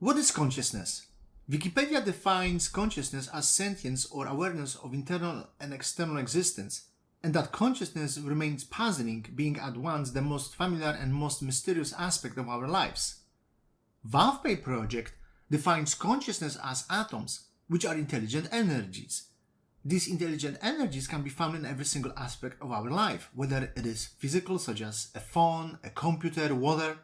What is consciousness? Wikipedia defines consciousness as sentience or awareness of internal and external existence, and that consciousness remains puzzling, being at once the most familiar and most mysterious aspect of our lives. Vavpay project defines consciousness as atoms, which are intelligent energies. These intelligent energies can be found in every single aspect of our life, whether it is physical, such as a phone, a computer, water,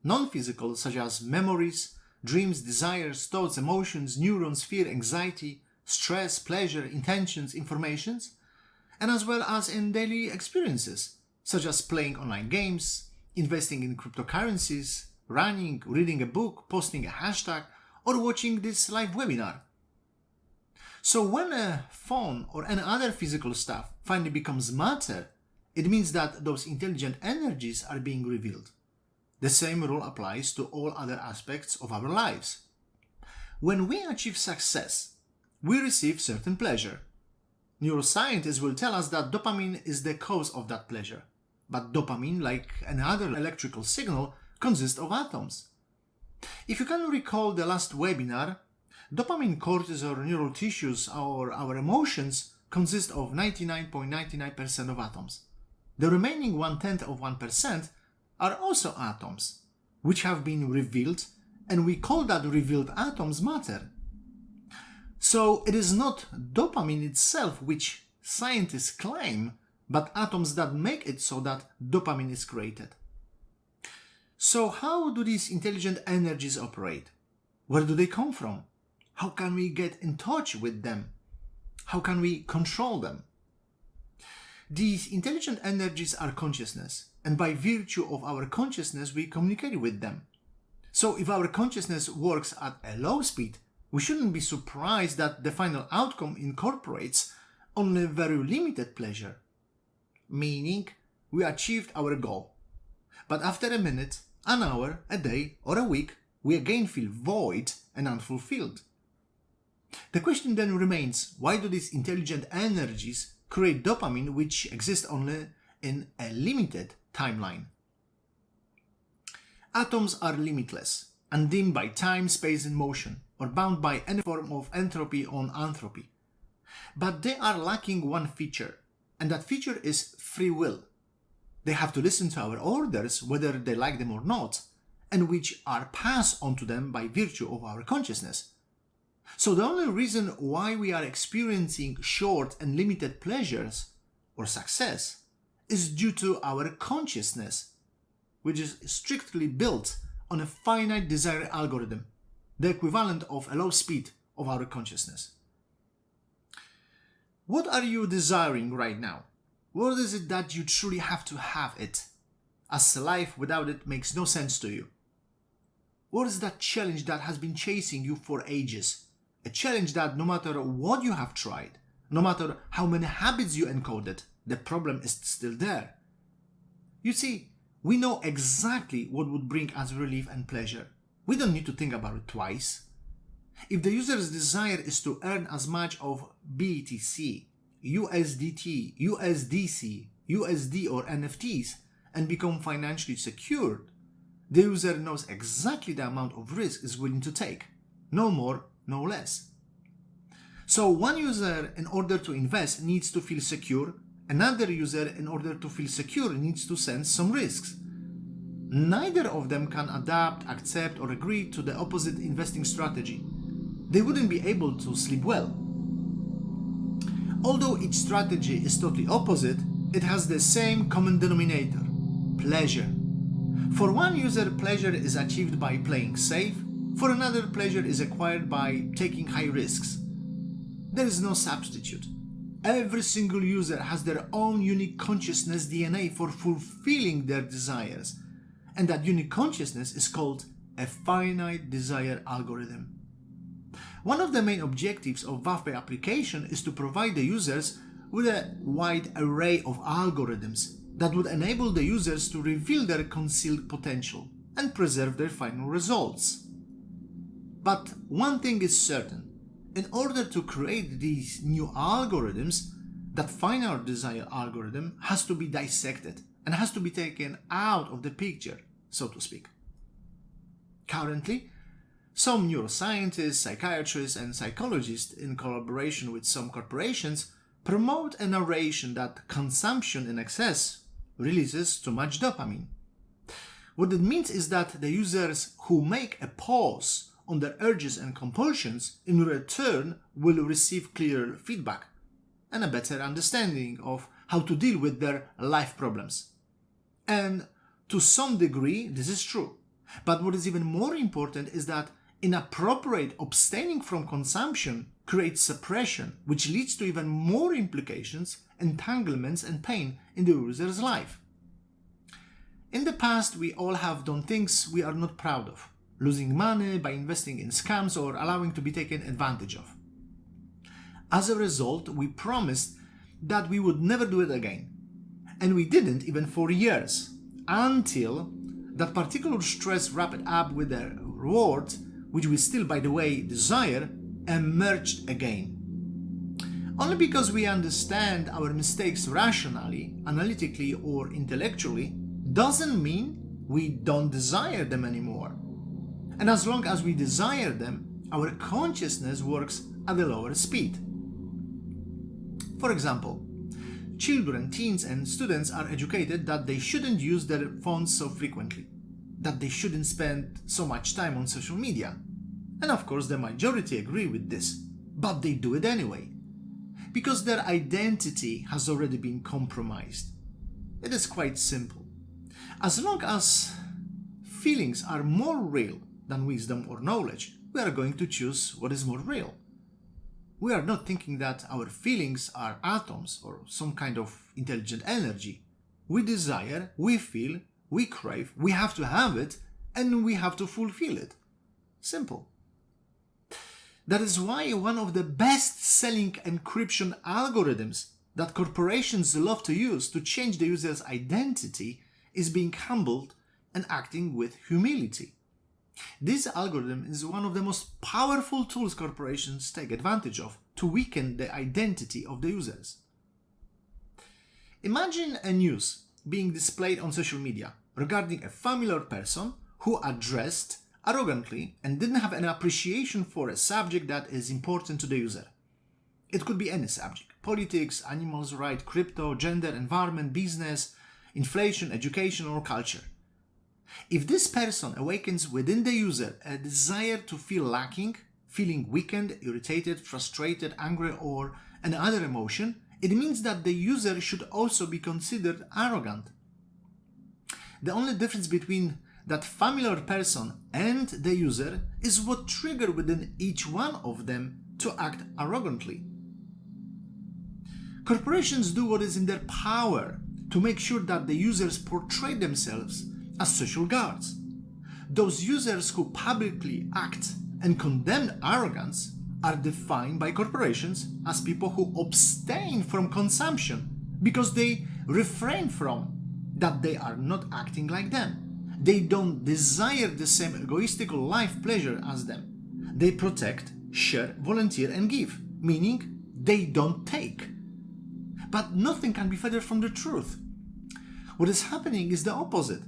non-physical, such as memories, dreams, desires, thoughts, emotions, neurons, fear, anxiety, stress, pleasure, intentions, informations, and as well as in daily experiences, such as playing online games, investing in cryptocurrencies, running, reading a book, posting a hashtag, or watching this live webinar. So when a phone or any other physical stuff finally becomes matter, it means that those intelligent energies are being revealed. The same rule applies to all other aspects of our lives. When we achieve success, we receive certain pleasure. Neuroscientists will tell us that dopamine is the cause of that pleasure. But dopamine, like any other electrical signal, consists of atoms. If you can recall the last webinar, dopamine cortex or neural tissues or our emotions consist of 99.99% of atoms. The remaining 1/10 of 1% are also atoms, which have been revealed, and we call that revealed atoms matter. So it is not dopamine itself which scientists claim, but atoms that make it so that dopamine is created. So how do these intelligent energies operate? Where do they come from? How can we get in touch with them? How can we control them? These intelligent energies are consciousness, and by virtue of our consciousness we communicate with them. So if our consciousness works at a low speed, we shouldn't be surprised that the final outcome incorporates only very limited pleasure, meaning we achieved our goal. But after a minute, an hour, a day, or a week, we again feel void and unfulfilled. The question then remains, why do these intelligent energies create dopamine which exists only in a limited timeline? Atoms are limitless, undimmed by time, space, and motion, or bound by any form of entropy or entropy. But they are lacking one feature, and that feature is free will. They have to listen to our orders, whether they like them or not, and which are passed on to them by virtue of our consciousness. So the only reason why we are experiencing short and limited pleasures or success is due to our consciousness, which is strictly built on a finite desire algorithm, the equivalent of a low speed of our consciousness. What are you desiring right now? What is it that you truly have to have it, as life without it makes no sense to you? What is that challenge that has been chasing you for ages? A challenge that no matter what you have tried, no matter how many habits you encoded, the problem is still there. You see, we know exactly what would bring us relief and pleasure. We don't need to think about it twice. If the user's desire is to earn as much of BTC, USDT, USDC, USD or NFTs and become financially secured, the user knows exactly the amount of risk is willing to take. No more, no less. So one user, in order to invest, needs to feel secure. Another user, in order to feel secure, needs to sense some risks. Neither of them can adapt, accept, or agree to the opposite investing strategy. They wouldn't be able to sleep well. Although each strategy is totally opposite, it has the same common denominator: pleasure. For one user, pleasure is achieved by playing safe. For another, pleasure is acquired by taking high risks. There is no substitute. Every single user has their own unique consciousness DNA for fulfilling their desires, and that unique consciousness is called a finite desire algorithm. One of the main objectives of Vavpay application is to provide the users with a wide array of algorithms that would enable the users to reveal their concealed potential and preserve their final results. But one thing is certain: in order to create these new algorithms, that finite desire algorithm has to be dissected and has to be taken out of the picture, so to speak. Currently, Some neuroscientists, psychiatrists, and psychologists, in collaboration with some corporations, promote a narration that consumption in excess releases too much dopamine. What it means is that the users who make a pause on their urges and compulsions in return will receive clearer feedback and a better understanding of how to deal with their life problems. And to some degree, this is true. But what is even more important is that inappropriate abstaining from consumption creates suppression, which leads to even more implications, entanglements, and pain in the user's life. In the past, we all have done things we are not proud of, losing money by investing in scams or allowing to be taken advantage of. As a result, we promised that we would never do it again. And we didn't even for years, until that particular stress wrapped up with a reward, which we still, by the way, desire, emerged again. Only because we understand our mistakes rationally, analytically, or intellectually doesn't mean we don't desire them anymore. And as long as we desire them, our consciousness works at a lower speed. For example, children, teens, and students are educated that they shouldn't use their phones so frequently, that they shouldn't spend so much time on social media. And of course, the majority agree with this, but they do it anyway, because their identity has already been compromised. It is quite simple. As long as feelings are more real than wisdom or knowledge, we are going to choose what is more real. We are not thinking that our feelings are atoms or some kind of intelligent energy. We desire, we feel, we crave, we have to have it, and we have to fulfill it. Simple. That is why one of the best-selling encryption algorithms that corporations love to use to change the user's identity is being humbled and acting with humility. This algorithm is one of the most powerful tools corporations take advantage of to weaken the identity of the users. Imagine a news being displayed on social media regarding a familiar person who addressed arrogantly and didn't have an appreciation for a subject that is important to the user. It could be any subject: politics, animals' rights, crypto, gender, environment, business, inflation, education, or culture. If this person awakens within the user a desire to feel lacking, feeling weakened, irritated, frustrated, angry, or any other emotion, it means that the user should also be considered arrogant. The only difference between that familiar person and the user is what triggered within each one of them to act arrogantly. Corporations do what is in their power to make sure that the users portray themselves as social guards. Those users who publicly act and condemn arrogance are defined by corporations as people who abstain from consumption because they refrain from that. They are not acting like them. They don't desire the same egoistical life pleasure as them. They protect, share, volunteer, and give, meaning they don't take. But nothing can be further from the truth. What is happening is the opposite.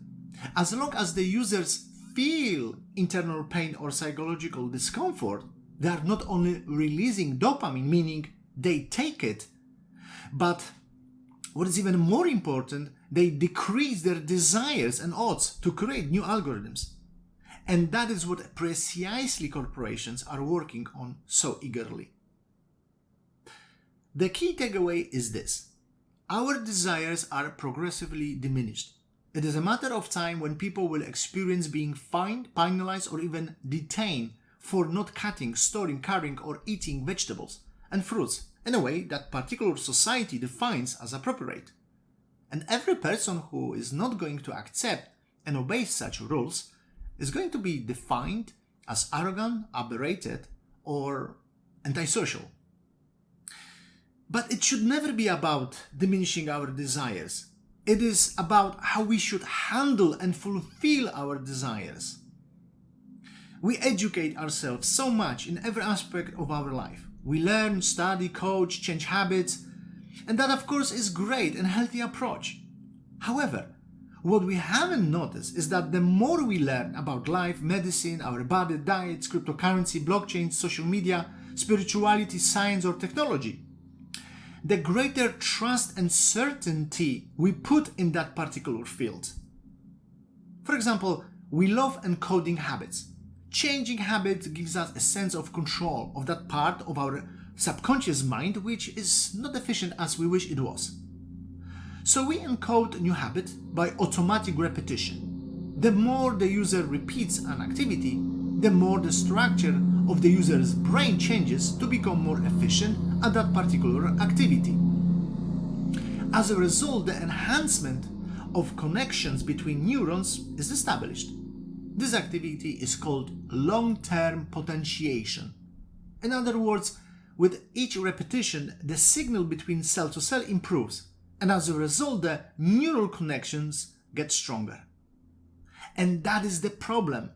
As long as the users feel internal pain or psychological discomfort, they are not only releasing dopamine, meaning they take it, but what is even more important, they decrease their desires and odds to create new algorithms. And that is what precisely corporations are working on so eagerly. The key takeaway is this: our desires are progressively diminished. It is a matter of time when people will experience being fined, penalized, or even detained for not cutting, storing, carrying, or eating vegetables and fruits in a way that particular society defines as appropriate. And every person who is not going to accept and obey such rules is going to be defined as arrogant, aberrated, or antisocial. But it should never be about diminishing our desires. It is about how we should handle and fulfill our desires. We educate ourselves so much in every aspect of our life. We learn, study, coach, change habits, and that of course is great and healthy approach. However, What we haven't noticed is that the more we learn about life, medicine, our body, diets, cryptocurrency, blockchain, social media, spirituality, science, or technology, the greater trust and certainty we put in that particular field. For example, we love encoding habits. Changing habits gives us a sense of control of that part of our subconscious mind which is not efficient as we wish it was. So we encode a new habit by automatic repetition. The more the user repeats an activity, the more the structure of the user's brain changes to become more efficient at that particular activity. As a result, the enhancement of connections between neurons is established. This activity is called long-term potentiation. In other words, with each repetition, the signal between cell to cell improves, and as a result, the neural connections get stronger. And that is the problem.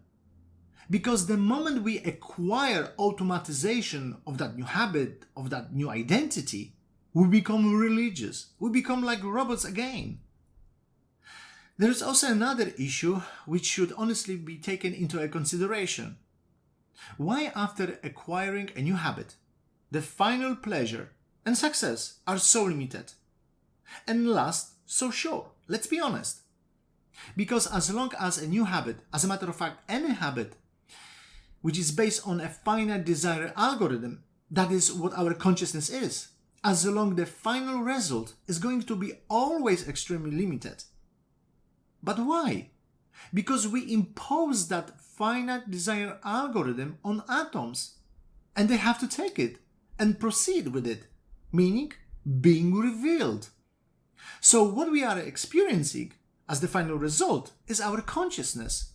Because the moment we acquire automatization of that new habit, of that new identity, we become religious. We become like robots again. There is also another issue which should honestly be taken into consideration. Why after acquiring a new habit, the final pleasure and success are so limited and last so short? Let's be honest. Because as long as a new habit, as a matter of fact, any habit which is based on a finite desire algorithm, that is what our consciousness is, as long the final result is going to be always extremely limited. But why? Because we impose that finite desire algorithm on atoms, and they have to take it and proceed with it, meaning being revealed. So what we are experiencing as the final result is our consciousness.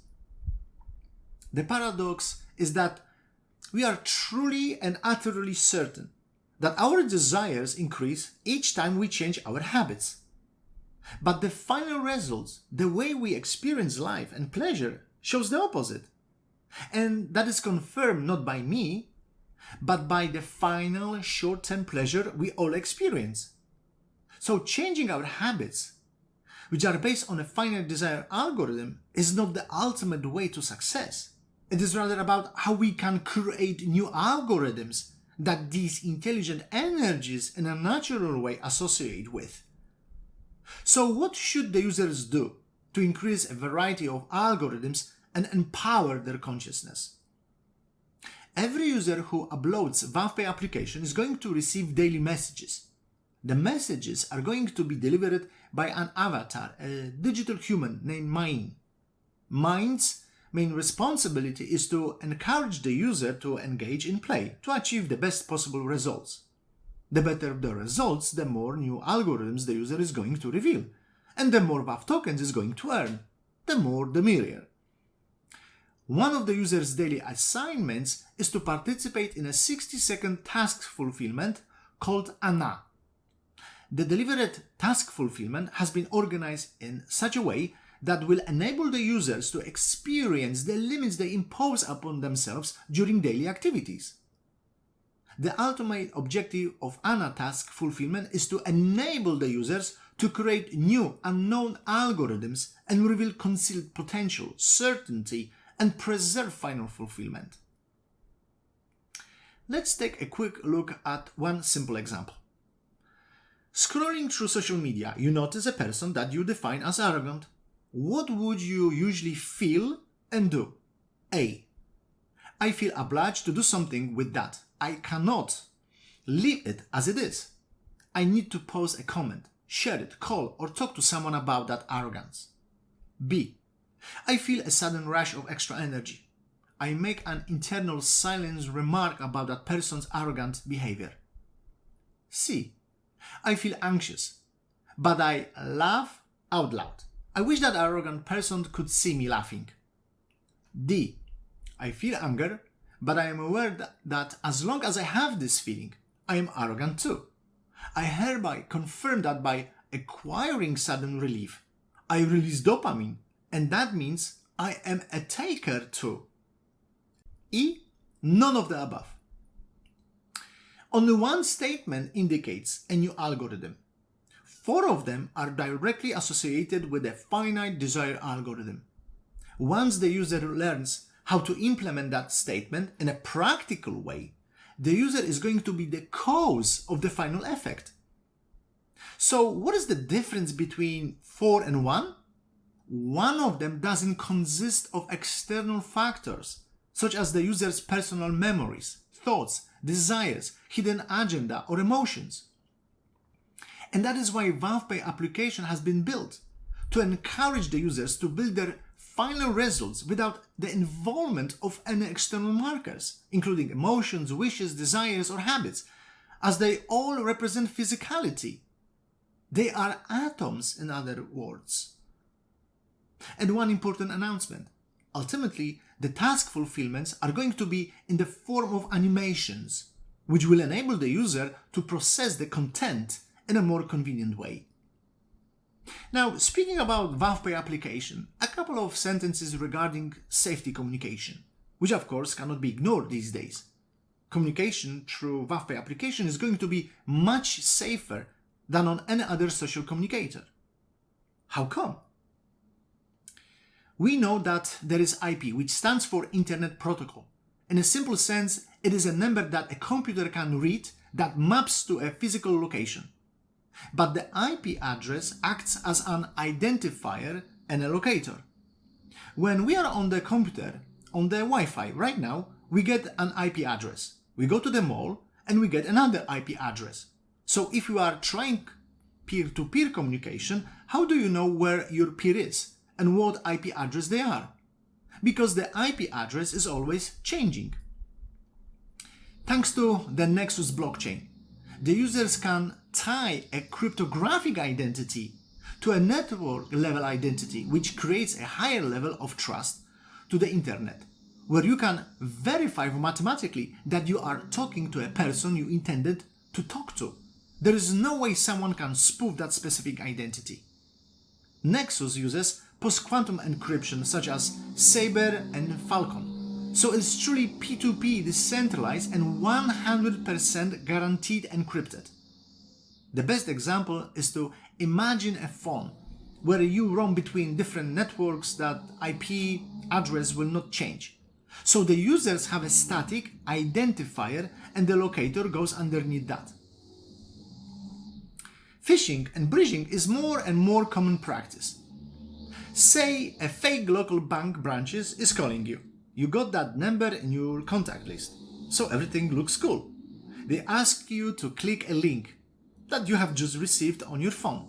The paradox is that we are truly and utterly certain that our desires increase each time we change our habits. But the final results, the way we experience life and pleasure, shows the opposite. And that is confirmed not by me, but by the final short-term pleasure we all experience. So changing our habits, which are based on a finite desire algorithm, is not the ultimate way to success. It is rather about how we can create new algorithms that these intelligent energies in a natural way associate with. So what should the users do to increase a variety of algorithms and empower their consciousness? Every user who uploads Vavpay application is going to receive daily messages. The messages are going to be delivered by an avatar, a digital human named Mind. Mind's main responsibility is to encourage the user to engage in play to achieve the best possible results. The better the results, the more new algorithms the user is going to reveal, and the more VAV tokens is going to earn. The more the merrier. One of the user's daily assignments is to participate in a 60-second task fulfillment called ANA. The delivered task fulfillment has been organized in such a way that will enable the users to experience the limits they impose upon themselves during daily activities. The ultimate objective of ANA task fulfillment is to enable the users to create new unknown algorithms and reveal concealed potential, certainty, and preserve final fulfillment. Let's take a quick look at one simple example. Scrolling through social media, you notice a person that you define as arrogant. What would you usually feel and do? A. I feel obliged to do something with that. I cannot leave it as it is. I need to post a comment, share it, call, or talk to someone about that arrogance. B. I feel a sudden rush of extra energy. I make an internal silent remark about that person's arrogant behavior. C. I feel anxious, but I laugh out loud. I wish that arrogant person could see me laughing. D. I feel anger, but I am aware that as long as I have this feeling, I am arrogant too. I hereby confirm that by acquiring sudden relief, I release dopamine, and that means I am a taker too. E. None of the above. Only one statement indicates a new algorithm. 4 of them are directly associated with a finite desire algorithm. Once the user learns how to implement that statement in a practical way, the user is going to be the cause of the final effect. So what is the difference between 4 and 1? One of them doesn't consist of external factors, such as the user's personal memories, thoughts, desires, hidden agenda, or emotions. And that is why Vavpay application has been built, to encourage the users to build their final results without the involvement of any external markers, including emotions, wishes, desires, or habits, as they all represent physicality. They are atoms, in other words. And one important announcement. Ultimately, the task fulfillments are going to be in the form of animations, which will enable the user to process the content in a more convenient way. Now, speaking about Vavpay application, a couple of sentences regarding safety communication, which of course cannot be ignored these days. Communication through Vavpay application is going to be much safer than on any other social communicator. How come? We know that there is IP, which stands for Internet Protocol. In a simple sense, it is a number that a computer can read that maps to a physical location. But the IP address acts as an identifier and a locator. When we are on the computer, on the Wi-Fi right now, we get an IP address. We go to the mall and we get another IP address. So if you are trying peer-to-peer communication, how do you know where your peer is and what IP address they are? Because the IP address is always changing. Thanks to the Nexus blockchain, the users can tie a cryptographic identity to a network-level identity, which creates a higher level of trust to the internet, where you can verify mathematically that you are talking to a person you intended to talk to. There is no way someone can spoof that specific identity. Nexus uses post-quantum encryption such as Saber and Falcon. So it's truly P2P decentralized and 100% guaranteed encrypted. The best example is to imagine a phone where you roam between different networks that IP address will not change. So the users have a static identifier and the locator goes underneath that. Phishing and bridging is more and more common practice. Say a fake local bank branches is calling you. You got that number in your contact list, so everything looks cool. They ask you to click a link that you have just received on your phone.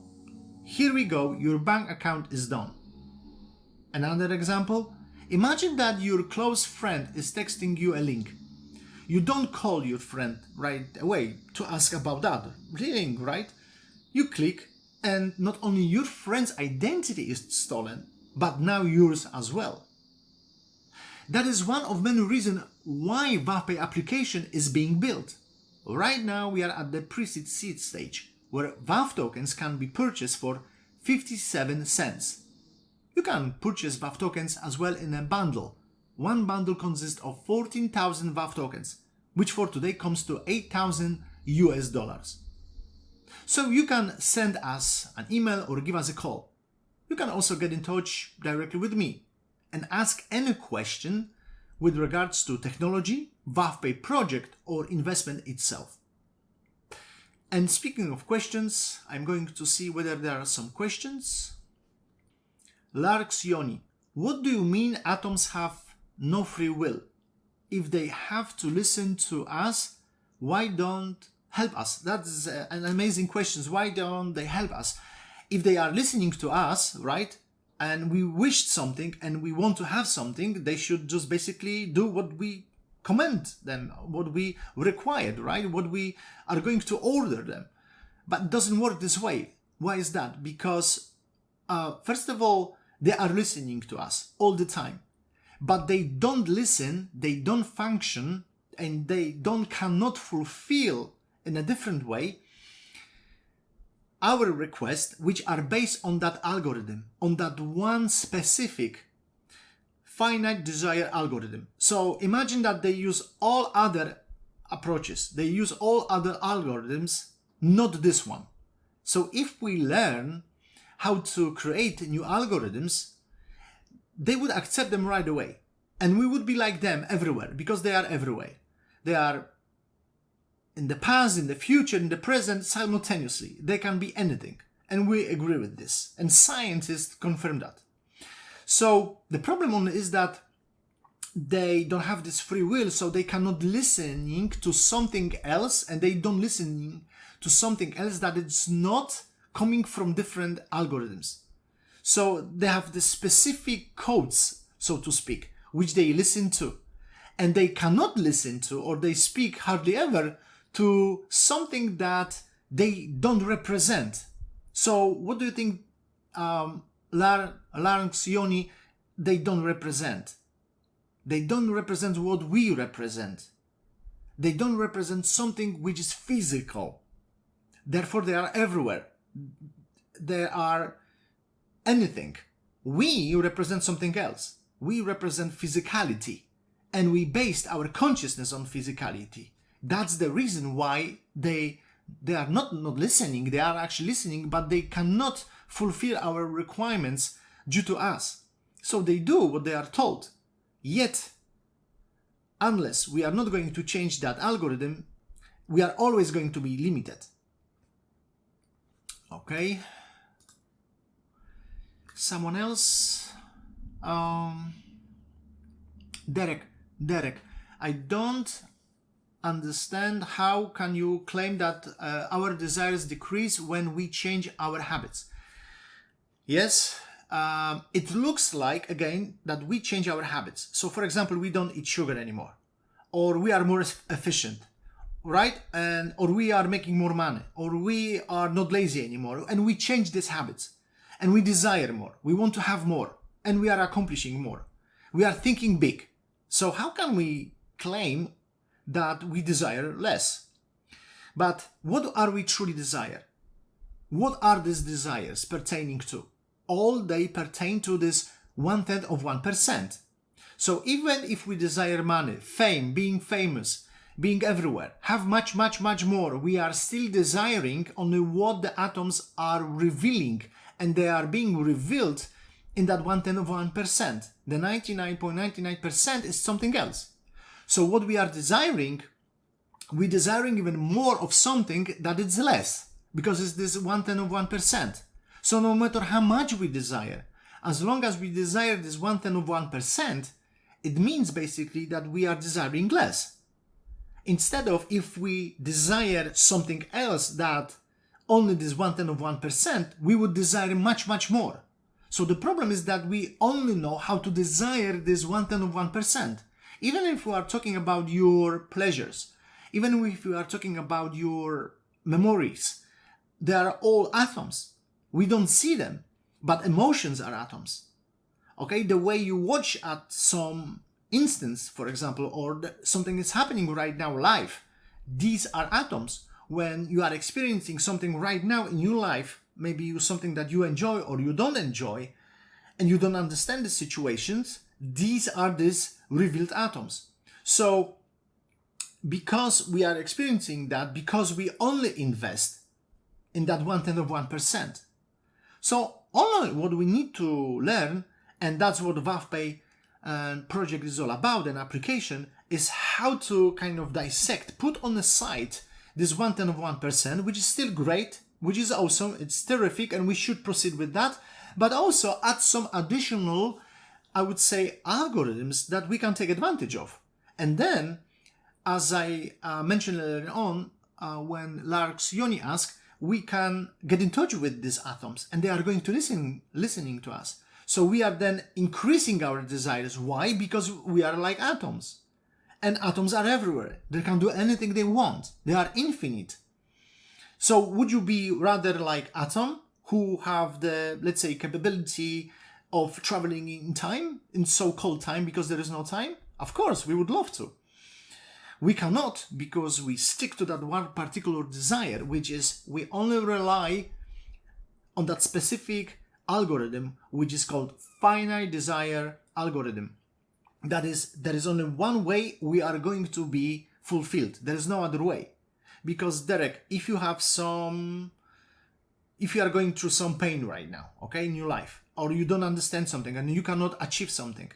Here we go, your bank account is done. Another example, imagine that your close friend is texting you a link. You don't call your friend right away to ask about that link, right? You click and not only your friend's identity is stolen, but now yours as well. That is one of many reasons why Vavpay application is being built. Right now we are at the pre-seed stage, where VAV tokens can be purchased for 57 cents. You can purchase VAV tokens as well in a bundle. One bundle consists of 14,000 VAV tokens, which for today comes to $8,000. So you can send us an email or give us a call. You can also get in touch directly with me and ask any question with regards to technology, Vavpay project or investment itself. And speaking of questions, I'm going to see whether there are some questions. Larks Yoni, what do you mean atoms have no free will? If they have to listen to us, why don't help us? That is an amazing question. Why don't they help us? If they are listening to us, right, and we wished something and we want to have something, they should just basically do what we command them, what we required, right? What we are going to order them. But it doesn't work this way. Why is that? Because first of all, they are listening to us all the time, but they don't listen, they don't function, and they cannot fulfill in a different way our requests, which are based on that algorithm, on that one specific finite desire algorithm. So imagine that they use all other approaches, they use all other algorithms, not this one. So if we learn how to create new algorithms, they would accept them right away. And we would be like them everywhere, because they are everywhere. They are in the past, in the future, in the present, simultaneously. They can be anything. And we agree with this. And scientists confirm that. So the problem only is that they don't have this free will, so they cannot listening to something else, and they don't listening to something else that is not coming from different algorithms. So they have the specific codes, so to speak, which they listen to. And they cannot listen to, or they speak hardly ever, to something that they don't represent. So what do you think larynx, yoni, they don't represent? They don't represent what we represent. They don't represent something which is physical. Therefore, they are everywhere. They are anything. We represent something else. We represent physicality. And we based our consciousness on physicality. That's the reason why they are not listening. They are actually listening, but they cannot fulfill our requirements due to us. So they do what they are told. Yet, unless we are not going to change that algorithm, we are always going to be limited. Okay. Someone else? Derek, I don't understand how can you claim that our desires decrease when we change our habits. Yes. It looks like, again, that we change our habits. So, for example, we don't eat sugar anymore, or we are more efficient, right? Or we are making more money, or we are not lazy anymore, and we change these habits, and we desire more. We want to have more, and we are accomplishing more. We are thinking big. So how can we claim that we desire less? But what are we truly desire? What are these desires pertaining to? All they pertain to this 1/10 of 1%. So even if we desire money, fame, being famous, being everywhere, have much more, we are still desiring only what the atoms are revealing, and they are being revealed in that 1/10 of 1%. The 99.99% is something else. So what we are desiring, we're desiring even more of something that is less, because it's this 1/10 of 1%. So no matter how much we desire, as long as we desire this 1/10 of 1%, it means basically that we are desiring less. Instead of, if we desire something else that only this 1/10 of 1%, we would desire much more. So the problem is that we only know how to desire this 1/10 of 1%. Even if we are talking about your pleasures, even if we are talking about your memories, they are all atoms. We don't see them, but emotions are atoms. Okay, the way you watch at some instance, for example, or something is happening right now live, these are atoms. When you are experiencing something right now in your life, maybe something that you enjoy or you don't enjoy, and you don't understand the situations, these are these revealed atoms. So, because we are experiencing that, because we only invest in that 1/10 of 1%. So only what we need to learn, and that's what the Vavpay project is all about, an application, is how to kind of dissect, put on the side this 1/10 of 1%, which is still great, which is awesome, it's terrific, and we should proceed with that, but also add some additional, I would say, algorithms that we can take advantage of. And then, as I mentioned earlier on, when Larks Yoni asked, we can get in touch with these atoms, and they are going to listening to us. So we are then increasing our desires. Why? Because we are like atoms. And atoms are everywhere. They can do anything they want. They are infinite. So would you be rather like atom, who have the, let's say, capability of traveling in time, in so-called time, because there is no time? Of course, we would love to. We cannot, because we stick to that one particular desire, which is we only rely on that specific algorithm, which is called finite desire algorithm. That is, there is only one way we are going to be fulfilled. There is no other way. Because, Derek, if you have some if you are going through some pain right now, okay, in your life, or you don't understand something and you cannot achieve something,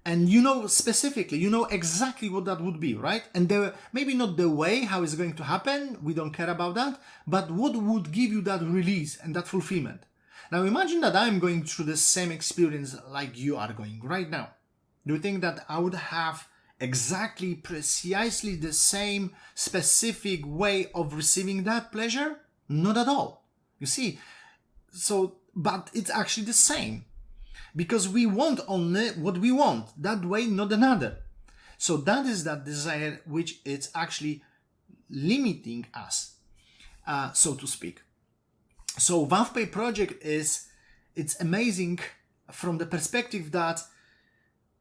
and you know specifically, you know exactly what that would be, right? And maybe not the way how it's going to happen, we don't care about that, but what would give you that release and that fulfillment. Now imagine that I'm going through the same experience like you are going right now. Do you think that I would have exactly, precisely the same specific way of receiving that pleasure? Not at all. You see, so, but it's actually the same. Because we want only what we want, that way, not another. So that is that desire which is actually limiting us, so to speak. So Vavpay project it's amazing from the perspective that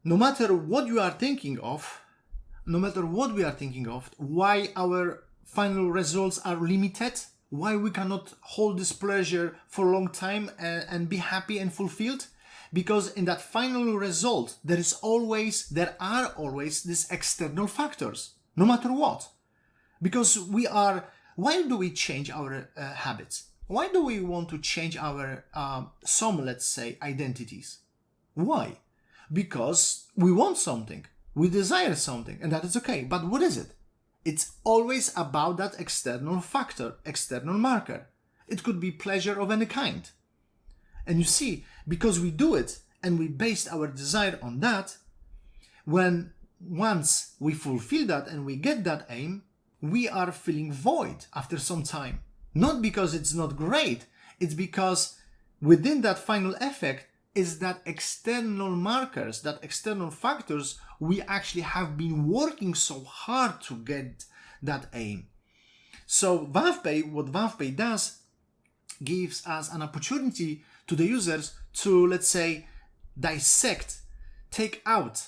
no matter what you are thinking of, no matter what we are thinking of, why our final results are limited, why we cannot hold this pleasure for a long time and be happy and fulfilled, because in that final result there are always these external factors, no matter what. Because why do we change our habits? Why do we want to change our some, let's say, identities? Why? Because we want something, we desire something, and that is okay. But what is it? It's always about that external factor, external marker. It could be pleasure of any kind. And you see, because we do it and we base our desire on that, once we fulfill that and we get that aim, we are feeling void after some time. Not because it's not great, it's because within that final effect is that external markers, that external factors, we actually have been working so hard to get that aim. So Vavpay, what Vavpay does, gives us an opportunity to the users to, let's say, dissect, take out,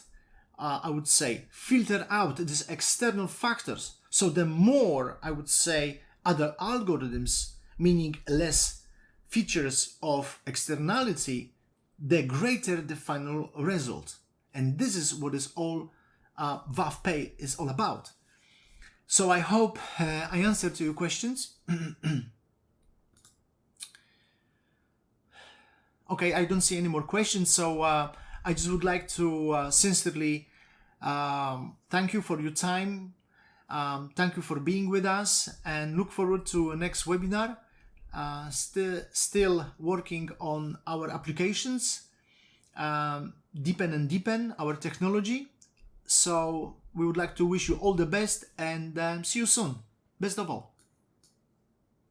I would say, filter out these external factors. So the more, I would say, other algorithms, meaning less features of externality, the greater the final result. And this is what is all Vavpay is all about. So I hope I answered to your questions. Okay, I don't see any more questions, so I just would like to sincerely thank you for your time. Thank you for being with us, and look forward to a next webinar. Still working on our applications, deepen and deepen our technology. So we would like to wish you all the best, and see you soon. Best of all.